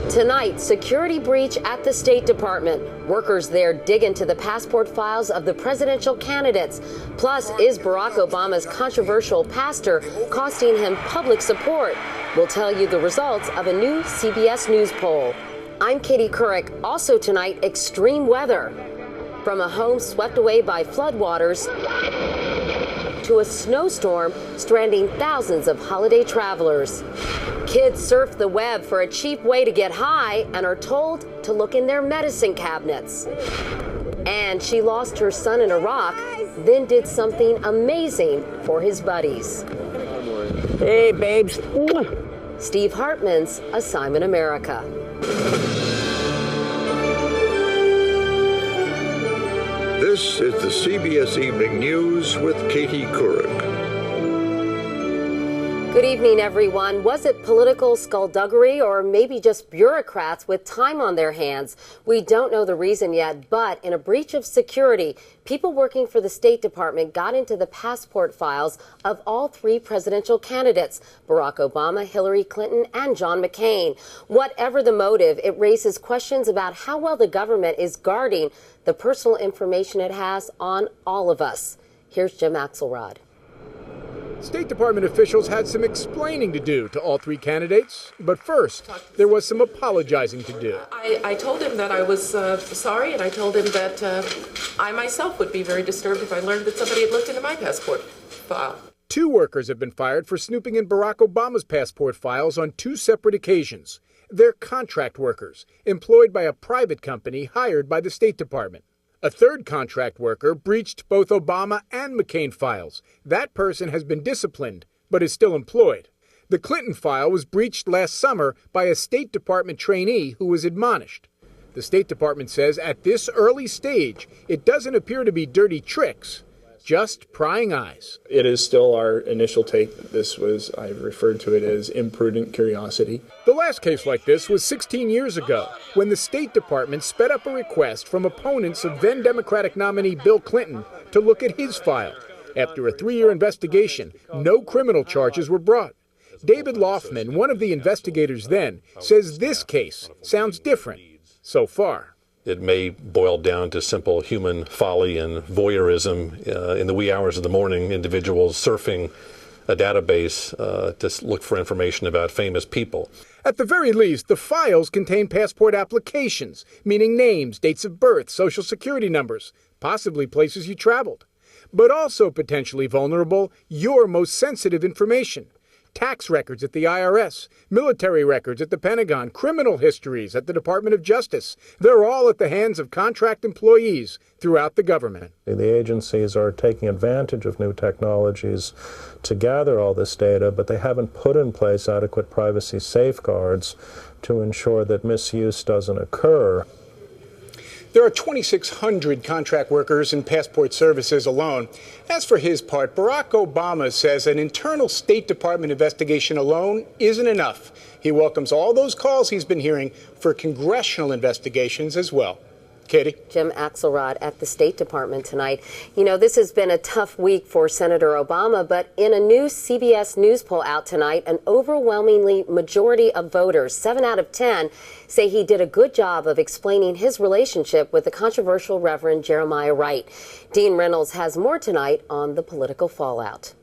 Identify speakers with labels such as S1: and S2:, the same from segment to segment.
S1: Tonight, security breach at the State Department. Workers there dig into the passport files of the presidential candidates. Plus, is Barack Obama's controversial pastor costing him public support? We'll tell you the results of a new CBS News poll. I'm Katie Couric. Also tonight, extreme weather. From a home swept away by floodwaters to a snowstorm stranding thousands of holiday travelers. Kids surf the web for a cheap way to get high and are told to look in their medicine cabinets. And she lost her son in Iraq, then did something amazing for his buddies.
S2: Hey, babes.
S1: Steve Hartman's Assignment America.
S3: This is the CBS Evening News with Katie Couric.
S1: Good evening, everyone. Was it political skullduggery or maybe just bureaucrats with time on their hands? We don't know the reason yet, but in a breach of security, people working for the State Department got into the passport files of all three presidential candidates, Barack Obama, Hillary Clinton, and John McCain. Whatever the motive, it raises questions about how well the government is guarding the personal information it has on all of us. Here's Jim Axelrod.
S4: State Department officials had some explaining to do to all three candidates, but first, there was some apologizing to do.
S5: I told him that I was sorry, and I told him that I myself would be very disturbed if I learned that somebody had looked into my passport file.
S4: 2 workers have been fired for snooping in Barack Obama's passport files on 2 separate occasions. They're contract workers, employed by a private company hired by the State Department. A 3rd contract worker breached both Obama and McCain files. That person has been disciplined, but is still employed. The Clinton file was breached last summer by a State Department trainee who was admonished. The State Department says at this early stage, it doesn't appear to be dirty tricks, just prying eyes.
S6: It is still our initial take. This was, I referred to it as imprudent curiosity.
S4: The last case like this was 16 years ago, when the State Department sped up a request from opponents of then Democratic nominee Bill Clinton to look at his file. After a 3-year investigation, no criminal charges were brought. David Loffman, one of the investigators then, says this case sounds different so far.
S7: It may boil down to simple human folly and voyeurism. In the wee hours of the morning, individuals surfing a database to look for information about famous people.
S4: At the very least, the files contain passport applications, meaning names, dates of birth, social security numbers, possibly places you traveled. But also potentially vulnerable, your most sensitive information. Tax records at the IRS, military records at the Pentagon, criminal histories at the Department of Justice. They're all at the hands of contract employees throughout the government.
S8: The agencies are taking advantage of new technologies to gather all this data, but they haven't put in place adequate privacy safeguards to ensure that misuse doesn't occur.
S4: There are 2,600 contract workers in passport services alone. As for his part, Barack Obama says an internal State Department investigation alone isn't enough. He welcomes all those calls he's been hearing for congressional investigations as well. Katie?
S1: Jim Axelrod at the State Department tonight. You know, this has been a tough week for Senator Obama, but in a new CBS News poll out tonight, an overwhelmingly majority of voters, 7 out of 10, say he did a good job of explaining his relationship with the controversial Reverend Jeremiah Wright. Dean Reynolds has more tonight on the political fallout.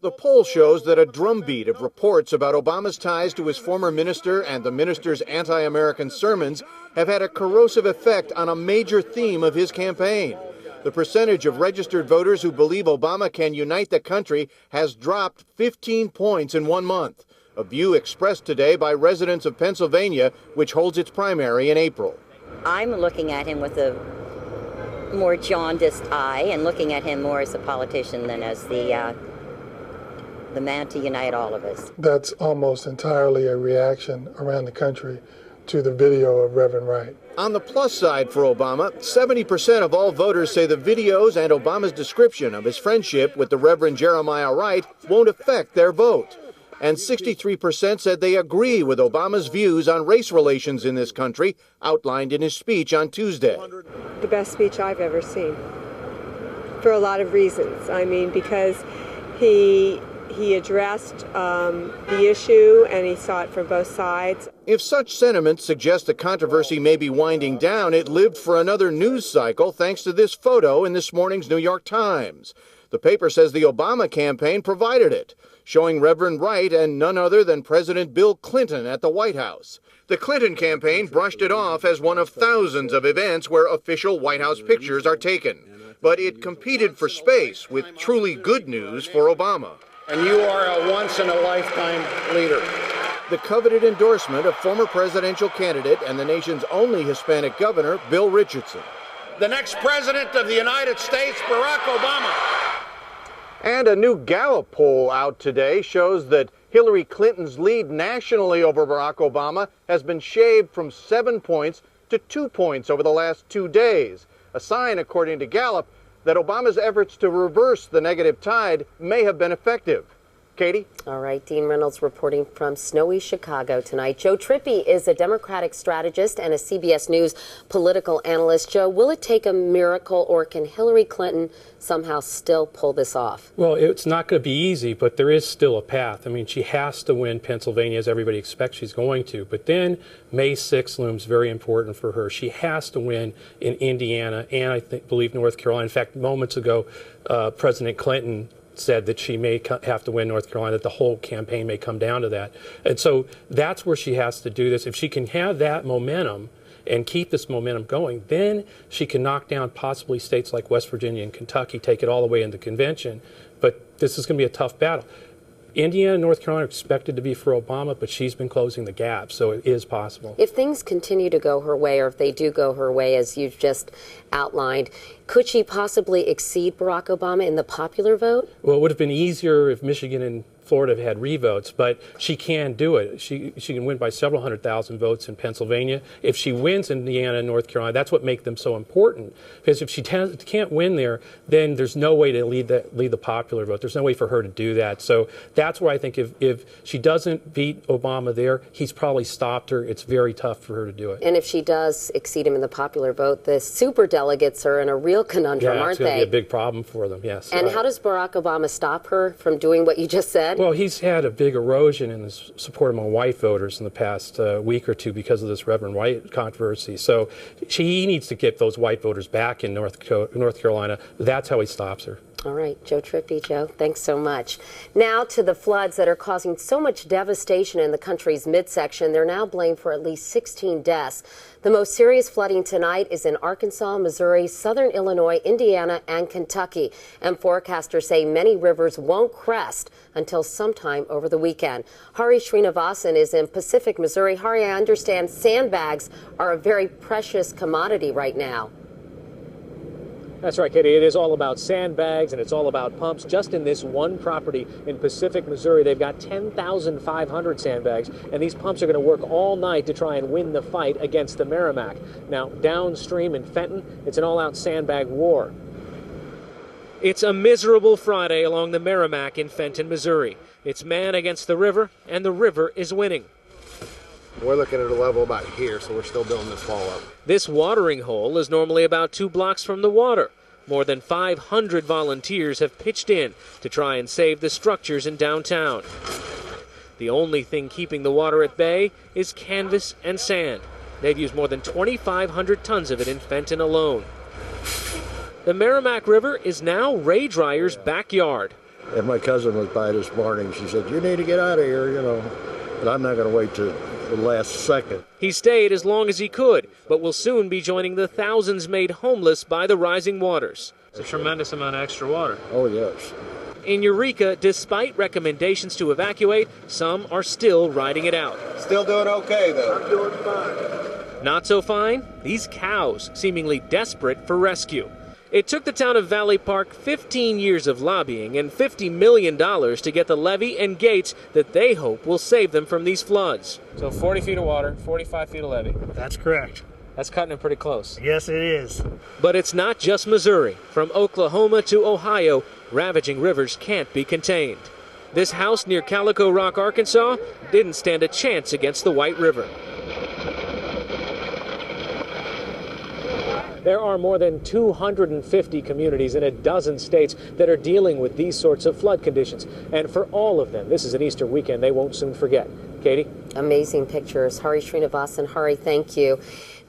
S9: The poll shows that a drumbeat of reports about Obama's ties to his former minister and the minister's anti-American sermons have had a corrosive effect on a major theme of his campaign. The percentage of registered voters who believe Obama can unite the country has dropped 15 points in 1 month, a view expressed today by residents of Pennsylvania, which holds its primary in April.
S10: I'm looking at him with a more jaundiced eye and looking at him more as a politician than as the man to unite all of us.
S11: That's almost entirely a reaction around the country to the video of Reverend Wright.
S9: On the plus side for Obama, 70% of all voters say the videos and Obama's description of his friendship with the Reverend Jeremiah Wright won't affect their vote. And 63% said they agree with Obama's views on race relations in this country, outlined in his speech on Tuesday.
S12: The best speech I've ever seen, for a lot of reasons. I mean, because he he addressed the issue and he saw it from both sides.
S9: If such sentiments suggest the controversy may be winding down, it lived for another news cycle thanks to this photo in this morning's New York Times. The paper says the Obama campaign provided it, showing Reverend Wright and none other than President Bill Clinton at the White House. The Clinton campaign brushed it off as one of thousands of events where official White House pictures are taken. But it competed for space with truly good news for Obama.
S2: And you are a once-in-a-lifetime leader.
S9: The coveted endorsement of former presidential candidate and the nation's only Hispanic governor, Bill Richardson.
S2: The next president of the United States, Barack Obama.
S9: And a new Gallup poll out today shows that Hillary Clinton's lead nationally over Barack Obama has been shaved from 7 points to 2 points over the last 2 days. A sign, according to Gallup, that Obama's efforts to reverse the negative tide may have been effective. Katie?
S1: All right, Dean Reynolds reporting from snowy Chicago tonight. Joe Trippi is a Democratic strategist and a CBS News political analyst. Joe, will it take a miracle, or can Hillary Clinton somehow still pull this off?
S13: Well, it's not going to be easy, but there is still a path. I mean, she has to win Pennsylvania, as everybody expects she's going to. But then May 6th looms very important for her. She has to win in Indiana and I believe North Carolina. In fact, moments ago, President Clinton said that she may have to win North Carolina, that the whole campaign may come down to that. And so that's where she has to do this. If she can have that momentum and keep this momentum going, then she can knock down possibly states like West Virginia and Kentucky, take it all the way into convention. But this is going to be a tough battle. Indiana and North Carolina are expected to be for Obama, but she's been closing the gap, so it is possible.
S1: If things continue to go her way, or if they do go her way, as you've just outlined, could she possibly exceed Barack Obama in the popular vote?
S13: Well, it would have been easier if Michigan and Florida had revotes, but she can do it. She can win by several 100,000 votes in Pennsylvania. If she wins Indiana and North Carolina, that's what makes them so important. Because if she can't win there, then there's no way to lead the popular vote. There's no way for her to do that. So that's where I think if she doesn't beat Obama there, he's probably stopped her. It's very tough for her to do it.
S1: And if she does exceed him in the popular vote, the superdelegates are in a real conundrum, aren't they?
S13: Yeah, it's going to be a big problem for them, yes.
S1: And how does Barack Obama stop her from doing what you just said?
S13: Well, he's had a big erosion in his support among white voters in the past week or two because of this Reverend Wright controversy. So he needs to get those white voters back in North Carolina. That's how he stops her.
S1: All right, Joe Trippi. Joe, thanks so much. Now to the floods that are causing so much devastation in the country's midsection. They're now blamed for at least 16 deaths. The most serious flooding tonight is in Arkansas, Missouri, southern Illinois, Indiana, and Kentucky. And forecasters say many rivers won't crest until sometime over the weekend. Hari Srinivasan is in Pacific, Missouri. Hari, I understand sandbags are a very precious commodity right now.
S14: That's right, Katie. It is all about sandbags and it's all about pumps. Just in this one property in Pacific, Missouri, they've got 10,500 sandbags, and these pumps are going to work all night to try and win the fight against the Merrimack. Now, downstream in Fenton, it's an all-out sandbag war. It's a miserable Friday along the Merrimack in Fenton, Missouri. It's man against the river, and the river is winning.
S15: We're looking at a level about here, so we're still building this wall up.
S14: This watering hole is normally about 2 blocks from the water. More than 500 volunteers have pitched in to try and save the structures in downtown. The only thing keeping the water at bay is canvas and sand. They've used more than 2,500 tons of it in Fenton alone. The Merrimack River is now Ray Dreyer's backyard.
S15: And my cousin was by this morning. She said, "You need to get out of here, you know." But I'm not going to wait to the last second.
S14: He stayed as long as he could, but will soon be joining the thousands made homeless by the rising waters.
S16: It's a tremendous amount of extra water.
S15: Oh, yes.
S14: In Eureka, despite recommendations to evacuate, some are still riding it out.
S15: Still doing okay, though. I'm doing fine.
S14: Not so fine? These cows, seemingly desperate for rescue. It took the town of Valley Park 15 years of lobbying and $50 million to get the levee and gates that they hope will save them from these floods.
S16: So 40 feet of water, 45 feet of levee.
S17: That's correct.
S16: That's cutting it pretty close.
S17: Yes, it is.
S14: But it's not just Missouri. From Oklahoma to Ohio, ravaging rivers can't be contained. This house near Calico Rock, Arkansas, didn't stand a chance against the White River. There are more than 250 communities in a dozen states that are dealing with these sorts of flood conditions. And for all of them, this is an Easter weekend they won't soon forget. Katie?
S1: Amazing pictures. Hari Srinivasan. Hari, thank you.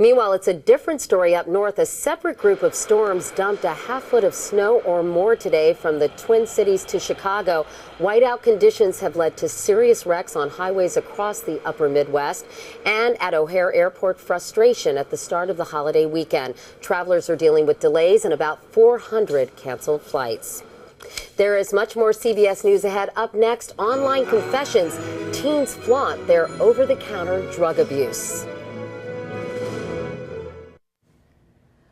S1: Meanwhile, it's a different story up north. A separate group of storms dumped a half-foot of snow or more today from the Twin Cities to Chicago. Whiteout conditions have led to serious wrecks on highways across the upper Midwest. And at O'Hare Airport, frustration at the start of the holiday weekend. Travelers are dealing with delays and about 400 canceled flights. There is much more CBS News ahead. Up next, online confessions. Teens flaunt their over-the-counter drug abuse.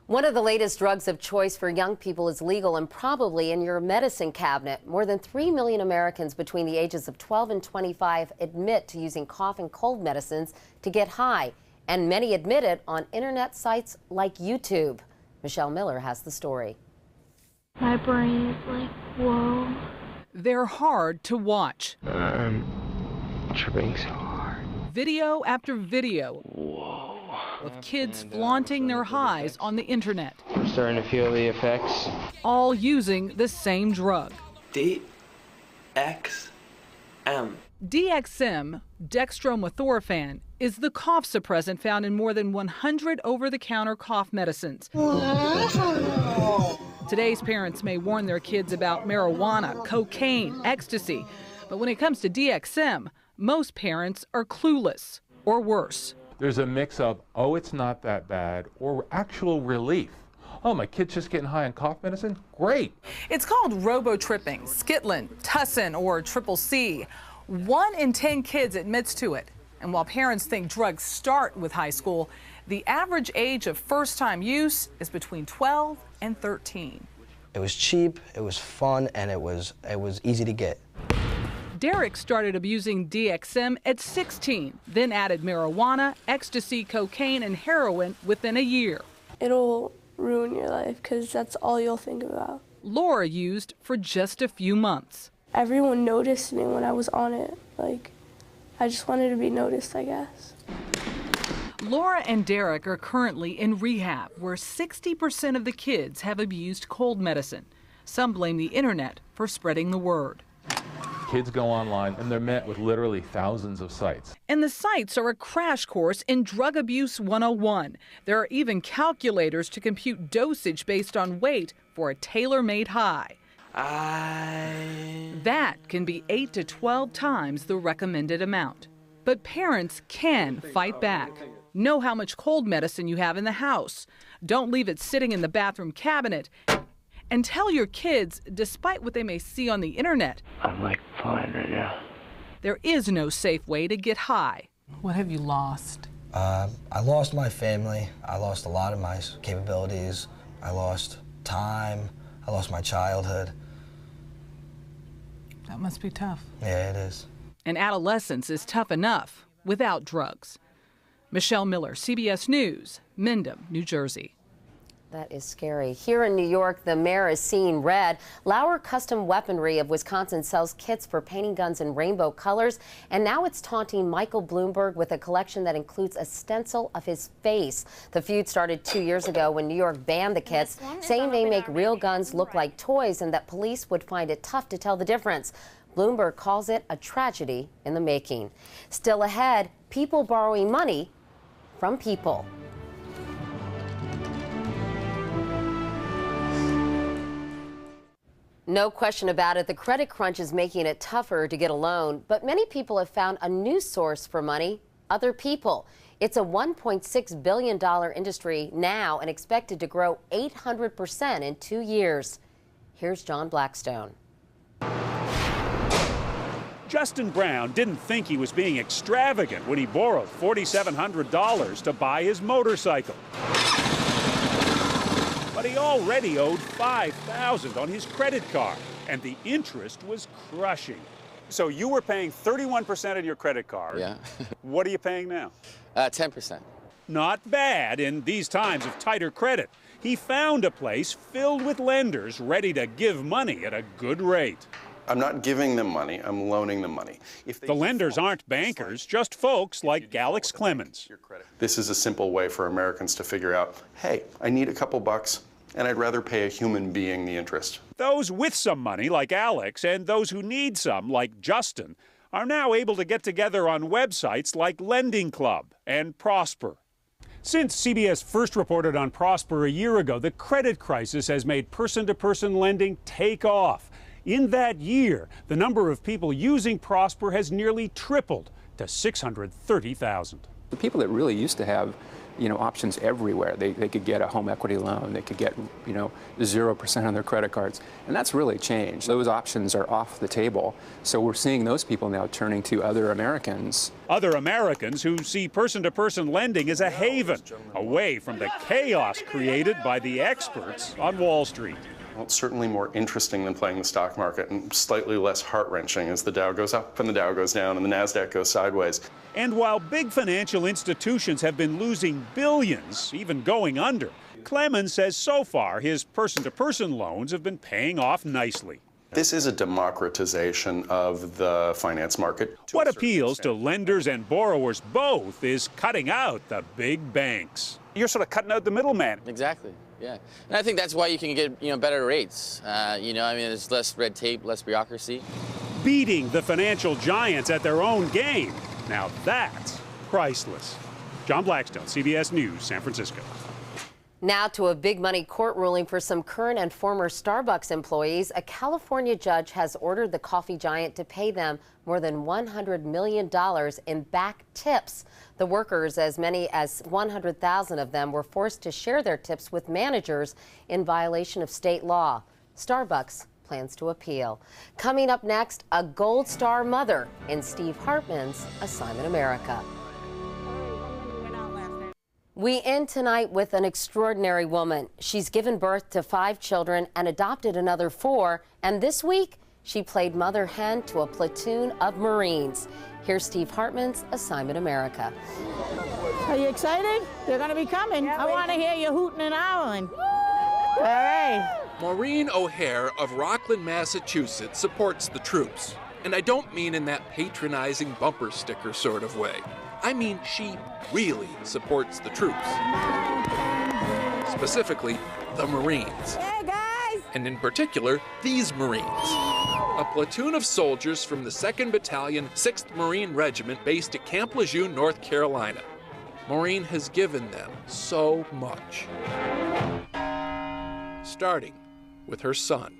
S1: One of the latest drugs of choice for young people is legal and probably in your medicine cabinet. More than 3 million Americans between the ages of 12 and 25 admit to using cough and cold medicines to get high, and many admit it on internet sites like YouTube. Michelle Miller has the story.
S17: My brain is like, whoa. They're hard to watch.
S18: Tripping so hard.
S17: Video after video of kids flaunting their highs on the internet.
S18: I'm starting to feel the effects.
S17: All using the same drug.
S18: DXM.
S17: DXM, dextromethorphan, is the cough suppressant found in more than 100 over-the-counter cough medicines. Today's parents may warn their kids about marijuana, cocaine, ecstasy, but when it comes to DXM, most parents are clueless, or worse.
S19: There's a mix of, oh, it's not that bad, or actual relief. Oh, my kid's just getting high on cough medicine? Great.
S17: It's called robotripping, skitlin, tussin, or triple C. 1 in 10 kids admits to it. And while parents think drugs start with high school, the average age of first-time use is between 12 and 13.
S20: It was cheap, it was fun, and it was easy to get.
S17: Derek started abusing DXM at 16, then added marijuana, ecstasy, cocaine, and heroin within a year.
S21: It'll ruin your life because that's all you'll think about.
S17: Laura used for just a few months.
S21: Everyone noticed me when I was on it. Like, I just wanted to be noticed, I guess.
S17: Laura and Derek are currently in rehab, where 60% of the kids have abused cold medicine. Some blame the internet for spreading the word.
S19: Kids go online and they're met with literally thousands of sites.
S17: And the sites are a crash course in Drug Abuse 101. There are even calculators to compute dosage based on weight for a tailor-made high. That can be 8 to 12 times the recommended amount. But parents can fight back. Know how much cold medicine you have in the house. Don't leave it sitting in the bathroom cabinet. And tell your kids, despite what they may see on the internet,
S18: I'm like fine right now.
S17: There is no safe way to get high. What have you lost?
S20: I lost my family. I lost a lot of my capabilities. I lost time. I lost my childhood.
S17: That must be tough.
S20: Yeah, it is.
S17: And adolescence is tough enough without drugs. Michelle Miller, CBS News, Mendham, New Jersey.
S1: That is scary. Here in New York, the mayor is seeing red. Lauer Custom Weaponry of Wisconsin sells kits for painting guns in rainbow colors, and now it's taunting Michael Bloomberg with a collection that includes a stencil of his face. The feud started 2 years ago when New York banned the kits, saying they make real guns look like toys and that police would find it tough to tell the difference. Bloomberg calls it a tragedy in the making. Still ahead, people borrowing money from people. No question about it, the credit crunch is making it tougher to get a loan, but many people have found a new source for money: other people. It's a $1.6 billion industry now and expected to grow 800% in 2 years. Here's John Blackstone.
S22: Justin Brown didn't think he was being extravagant when he borrowed $4,700 to buy his motorcycle. But he already owed $5,000 on his credit card, and the interest was crushing. So you were paying 31% on your credit card.
S23: Yeah.
S22: What are you paying now?
S23: 10%.
S22: Not bad in these times of tighter credit. He found a place filled with lenders ready to give money at a good rate.
S3: I'm not giving them money, I'm loaning them money.
S22: The lenders aren't bankers, just folks like Alex Clemens.
S3: This is a simple way for Americans to figure out, hey, I need a couple bucks, and I'd rather pay a human being the interest.
S22: Those with some money, like Alex, and those who need some, like Justin, are now able to get together on websites like Lending Club and Prosper. Since CBS first reported on Prosper a year ago, the credit crisis has made person-to-person lending take off. In that year, the number of people using Prosper has nearly tripled to 630,000.
S5: The people that really used to have, options everywhere. They could get a home equity loan. They could get, 0% on their credit cards. And that's really changed. Those options are off the table. So we're seeing those people now turning to other Americans.
S22: Other Americans who see person-to-person lending as a haven, away from the chaos created by the experts on Wall Street.
S3: Well, it's certainly more interesting than playing the stock market and slightly less heart-wrenching as the Dow goes up and the Dow goes down and the NASDAQ goes sideways.
S22: And while big financial institutions have been losing billions, even going under, Clemens says so far his person-to-person loans have been paying off nicely.
S3: This is a democratization of the finance market.
S22: What appeals to lenders and borrowers both is cutting out the big banks. You're sort of cutting out the middleman.
S23: Exactly. Yeah, and I think that's why you can get better rates. There's less red tape, less bureaucracy.
S22: Beating the financial giants at their own game. Now that's priceless. John Blackstone, CBS News, San Francisco.
S1: Now to a big money court ruling for some current and former Starbucks employees. A California judge has ordered the coffee giant to pay them more than $100 million in back tips. The workers, as many as 100,000 of them, were forced to share their tips with managers in violation of state law. Starbucks plans to appeal. Coming up next, a Gold Star mother in Steve Hartman's Assignment America. We end tonight with an extraordinary woman. She's given birth to 5 children and adopted another 4. And this week, she played mother hen to a platoon of Marines. Here's Steve Hartman's Assignment America.
S24: Are you excited? They're going to be coming. Yeah, I want to hear you hooting and howling. All right.
S25: Maureen O'Hare of Rockland, Massachusetts supports the troops. And I don't mean in that patronizing bumper sticker sort of way. I mean, she really supports the troops. Specifically, the Marines.
S24: Hey, guys!
S25: And in particular, these Marines. A platoon of soldiers from the 2nd Battalion, 6th Marine Regiment based at Camp Lejeune, North Carolina. Maureen has given them so much. Starting with her son.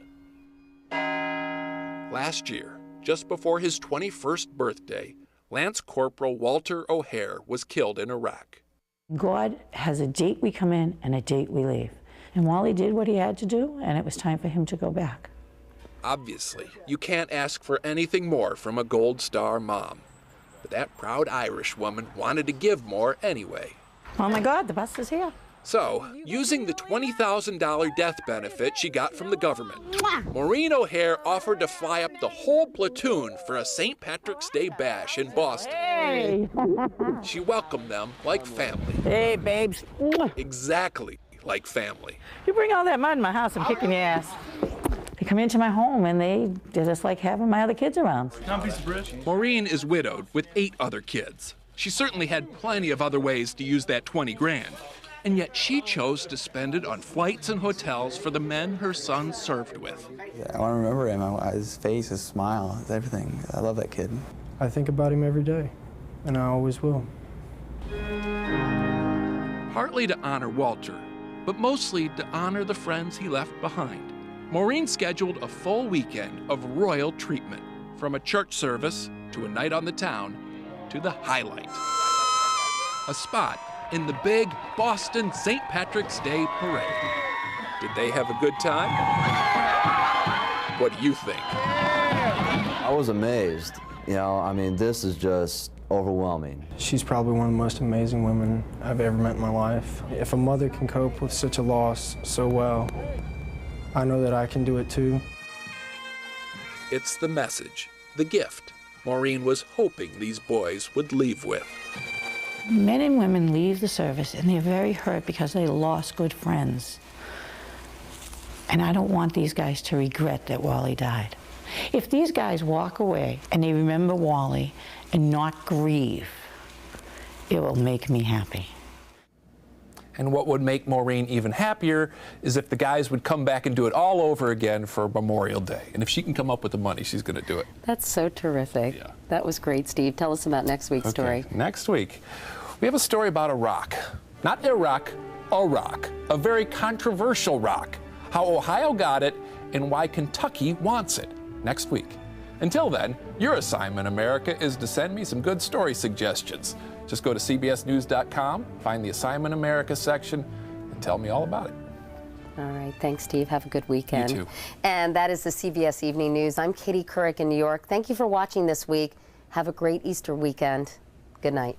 S25: Last year, just before his 21st birthday, Lance Corporal Walter O'Hare was killed in Iraq.
S24: God has a date we come in and a date we leave. And Wally did what he had to do, and it was time for him to go back.
S25: Obviously, you can't ask for anything more from a Gold Star mom. But that proud Irish woman wanted to give more anyway.
S24: Oh my God, the bus is here.
S25: So, using the $20,000 death benefit she got from the government, Maureen O'Hare offered to fly up the whole platoon for a St. Patrick's Day bash in Boston.
S24: Hey!
S25: She welcomed them like family.
S24: Hey, babes.
S25: Exactly like family.
S24: You bring all that mud in my house, I'm kicking your ass. They come into my home and they're just like having my other kids around.
S25: Maureen is widowed with 8 other kids. She certainly had plenty of other ways to use that 20 grand. And yet she chose to spend it on flights and hotels for the men her son served with.
S26: Yeah, I want to remember him, his face, his smile, everything. I love that kid.
S27: I think about him every day, and I always will.
S25: Partly to honor Walter, but mostly to honor the friends he left behind. Maureen scheduled a full weekend of royal treatment, from a church service to a night on the town to the highlight. A spot in the big Boston St. Patrick's Day parade. Did they have a good time? What do you think?
S26: I was amazed. This is just overwhelming.
S27: She's probably one of the most amazing women I've ever met in my life. If a mother can cope with such a loss so well, I know that I can do it too.
S25: It's the message, the gift Maureen was hoping these boys would leave with.
S24: Men and women leave the service and they're very hurt because they lost good friends. And I don't want these guys to regret that Wally died. If these guys walk away and they remember Wally and not grieve, it will make me happy.
S4: And what would make Maureen even happier is if the guys would come back and do it all over again for Memorial Day. And if she can come up with the money, she's going to do it.
S1: That's so terrific.
S4: Yeah.
S1: That was great, Steve. Tell us about next week's story.
S4: Next week, we have a story about a rock. Not Iraq, a rock. A very controversial rock. How Ohio got it and why Kentucky wants it. Next week. Until then, your assignment, America, is to send me some good story suggestions. Just go to cbsnews.com, find the Assignment America section, and tell me all about it.
S1: All right. Thanks, Steve. Have a good weekend.
S4: You too.
S1: And that is the CBS Evening News. I'm Katie Couric in New York. Thank you for watching this week. Have a great Easter weekend. Good night.